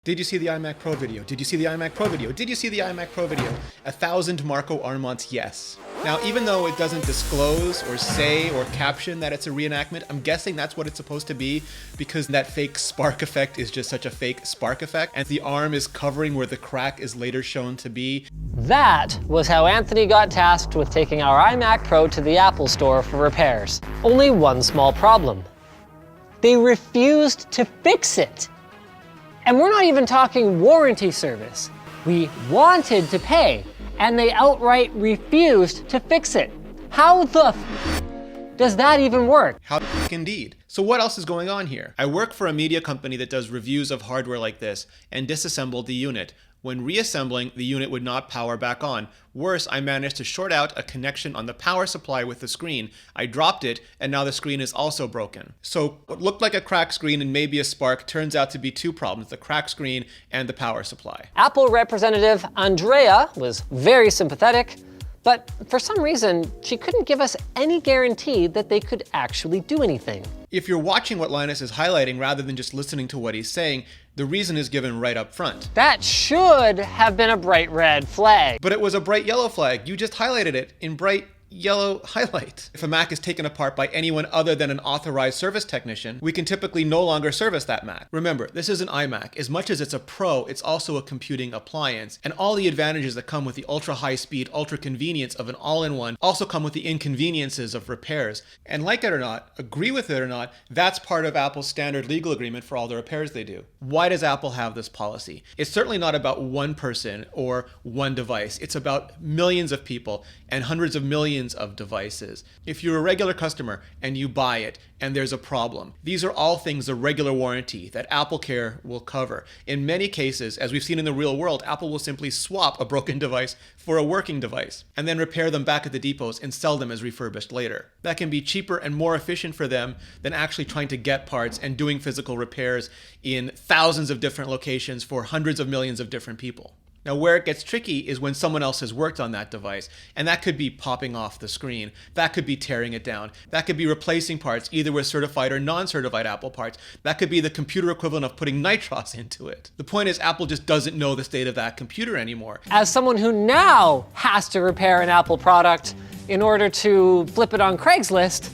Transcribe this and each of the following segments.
Did you see the iMac Pro video? Did you see the iMac Pro video? Did you see the iMac Pro video? 1,000 Marco Armand's yes. Now, even though it doesn't disclose or say or caption that it's a reenactment, I'm guessing that's what it's supposed to be because that fake spark effect is just such a fake spark effect, and the arm is covering where the crack is later shown to be. That was how Anthony got tasked with taking our iMac Pro to the Apple Store for repairs. Only one small problem. They refused to fix it. And we're not even talking warranty service. We wanted to pay, and they outright refused to fix it. How the does that even work? How indeed. So what else is going on here? I work for a media company that does reviews of hardware like this and disassembled the unit. When reassembling, the unit would not power back on. Worse, I managed to short out a connection on the power supply with the screen. I dropped it, and now the screen is also broken. So what looked like a cracked screen and maybe a spark turns out to be two problems, the cracked screen and the power supply. Apple representative Andrea was very sympathetic, but for some reason, she couldn't give us any guarantee that they could actually do anything. If you're watching what Linus is highlighting rather than just listening to what he's saying, the reason is given right up front. That should have been a bright red flag. But it was a bright yellow flag. You just highlighted it in bright yellow highlight. If a Mac is taken apart by anyone other than an authorized service technician, we can typically no longer service that Mac. Remember, this is an iMac. As much as it's a Pro, it's also a computing appliance. And all the advantages that come with the ultra high speed, ultra convenience of an all-in-one also come with the inconveniences of repairs. And like it or not, agree with it or not, that's part of Apple's standard legal agreement for all the repairs they do. Why does Apple have this policy? It's certainly not about one person or one device. It's about millions of people and hundreds of millions of devices. If you're a regular customer and you buy it and there's a problem, these are all things a regular warranty that AppleCare will cover. In many cases, as we've seen in the real world, Apple will simply swap a broken device for a working device and then repair them back at the depots and sell them as refurbished later. That can be cheaper and more efficient for them than actually trying to get parts and doing physical repairs in thousands of different locations for hundreds of millions of different people. Now, where it gets tricky is when someone else has worked on that device, and that could be popping off the screen, that could be tearing it down, that could be replacing parts either with certified or non-certified Apple parts, that could be the computer equivalent of putting nitros into it. The point is, Apple just doesn't know the state of that computer anymore. As someone who now has to repair an Apple product in order to flip it on Craigslist,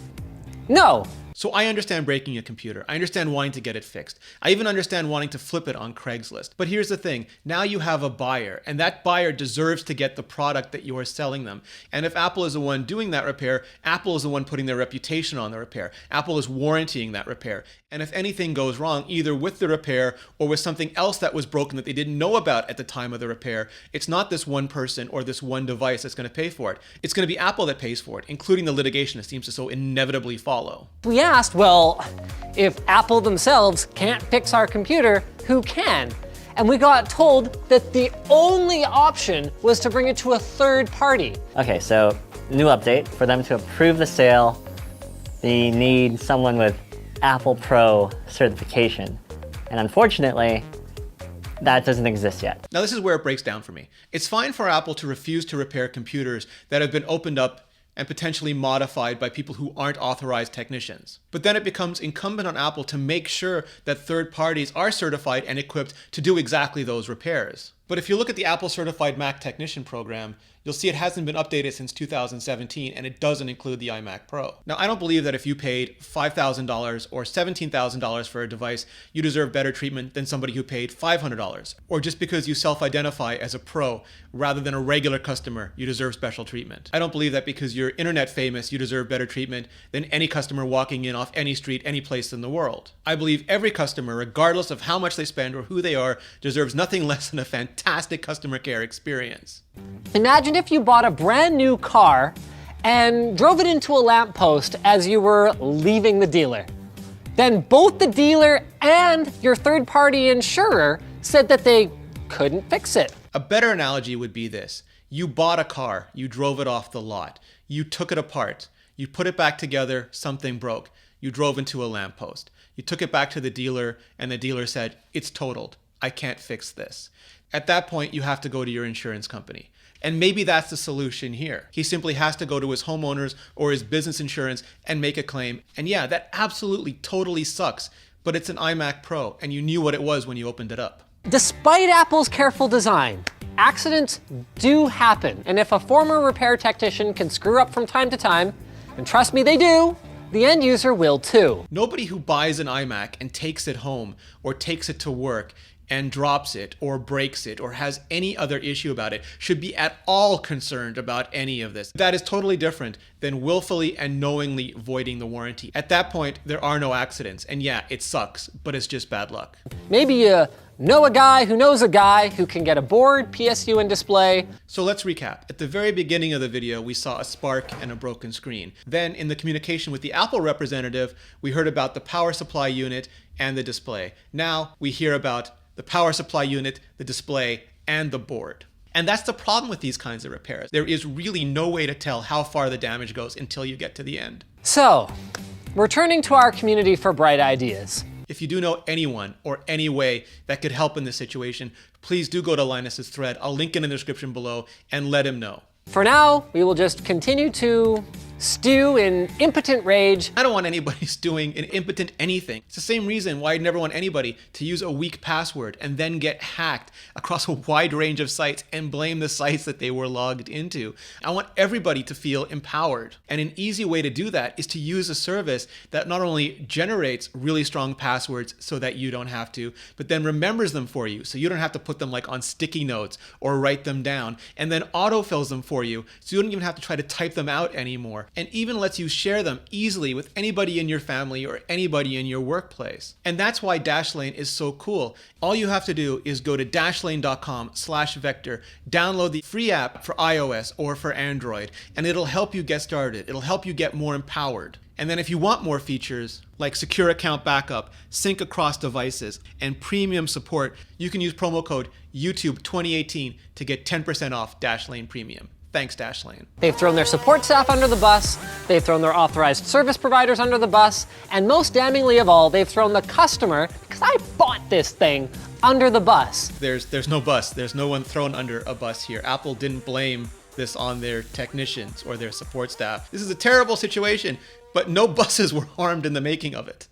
no. So I understand breaking a computer. I understand wanting to get it fixed. I even understand wanting to flip it on Craigslist. But here's the thing. Now you have a buyer, and that buyer deserves to get the product that you are selling them. And if Apple is the one doing that repair, Apple is the one putting their reputation on the repair. Apple is warrantying that repair. And if anything goes wrong, either with the repair or with something else that was broken that they didn't know about at the time of the repair, it's not this one person or this one device that's going to pay for it. It's going to be Apple that pays for it, including the litigation that seems to so inevitably follow. We asked, well, if Apple themselves can't fix our computer, who can? And we got told that the only option was to bring it to a third party. Okay, so new update. For them to approve the sale, they need someone with Apple Pro certification. And unfortunately, that doesn't exist yet. Now this is where it breaks down for me. It's fine for Apple to refuse to repair computers that have been opened up and potentially modified by people who aren't authorized technicians. But then it becomes incumbent on Apple to make sure that third parties are certified and equipped to do exactly those repairs. But if you look at the Apple Certified Mac Technician program, you'll see it hasn't been updated since 2017, and it doesn't include the iMac Pro. Now, I don't believe that if you paid $5,000 or $17,000 for a device, you deserve better treatment than somebody who paid $500. Or just because you self-identify as a pro rather than a regular customer, you deserve special treatment. I don't believe that because you're internet famous, you deserve better treatment than any customer walking in off any street, any place in the world. I believe every customer, regardless of how much they spend or who they are, deserves nothing less than a fantastic customer care experience. Imagine if you bought a brand new car and drove it into a lamppost as you were leaving the dealer. Then both the dealer and your third-party insurer said that they couldn't fix it. A better analogy would be this. You bought a car, you drove it off the lot, you took it apart, you put it back together, something broke, you drove into a lamppost. You took it back to the dealer and the dealer said, it's totaled, I can't fix this. At that point, you have to go to your insurance company. And maybe that's the solution here. He simply has to go to his homeowners or his business insurance and make a claim. And yeah, that absolutely totally sucks, but it's an iMac Pro and you knew what it was when you opened it up. Despite Apple's careful design, accidents do happen. And if a former repair technician can screw up from time to time, and trust me, they do, the end user will too. Nobody who buys an iMac and takes it home or takes it to work and drops it or breaks it or has any other issue about it should be at all concerned about any of this. That is totally different than willfully and knowingly voiding the warranty. At that point, there are no accidents. And yeah, it sucks, but it's just bad luck. Maybe you know a guy who knows a guy who can get a board, PSU, and display. So let's recap. At the very beginning of the video, we saw a spark and a broken screen. Then in the communication with the Apple representative, we heard about the power supply unit and the display. Now we hear about the power supply unit, the display, and the board. And that's the problem with these kinds of repairs. There is really no way to tell how far the damage goes until you get to the end. So, returning to our community for bright ideas. If you do know anyone or any way that could help in this situation, please do go to Linus's thread. I'll link it in the description below and let him know. For now, we will just continue to stew in impotent rage. I don't want anybody stewing in impotent anything. It's the same reason why I'd never want anybody to use a weak password and then get hacked across a wide range of sites and blame the sites that they were logged into. I want everybody to feel empowered. And an easy way to do that is to use a service that not only generates really strong passwords so that you don't have to, but then remembers them for you so you don't have to put them like on sticky notes or write them down, and then autofills them for you so you don't even have to try to type them out anymore. And even lets you share them easily with anybody in your family or anybody in your workplace. And that's why Dashlane is so cool. All you have to do is go to dashlane.com/vector, download the free app for iOS or for Android, and it'll help you get started. It'll help you get more empowered. And then if you want more features like secure account backup, sync across devices, and premium support, you can use promo code YouTube2018 to get 10% off Dashlane Premium. Thanks, Dashlane. They've thrown their support staff under the bus, they've thrown their authorized service providers under the bus, and most damningly of all, they've thrown the customer, because I bought this thing, under the bus. There's no bus. There's no one thrown under a bus here. Apple didn't blame this on their technicians or their support staff. This is a terrible situation, but no buses were harmed in the making of it.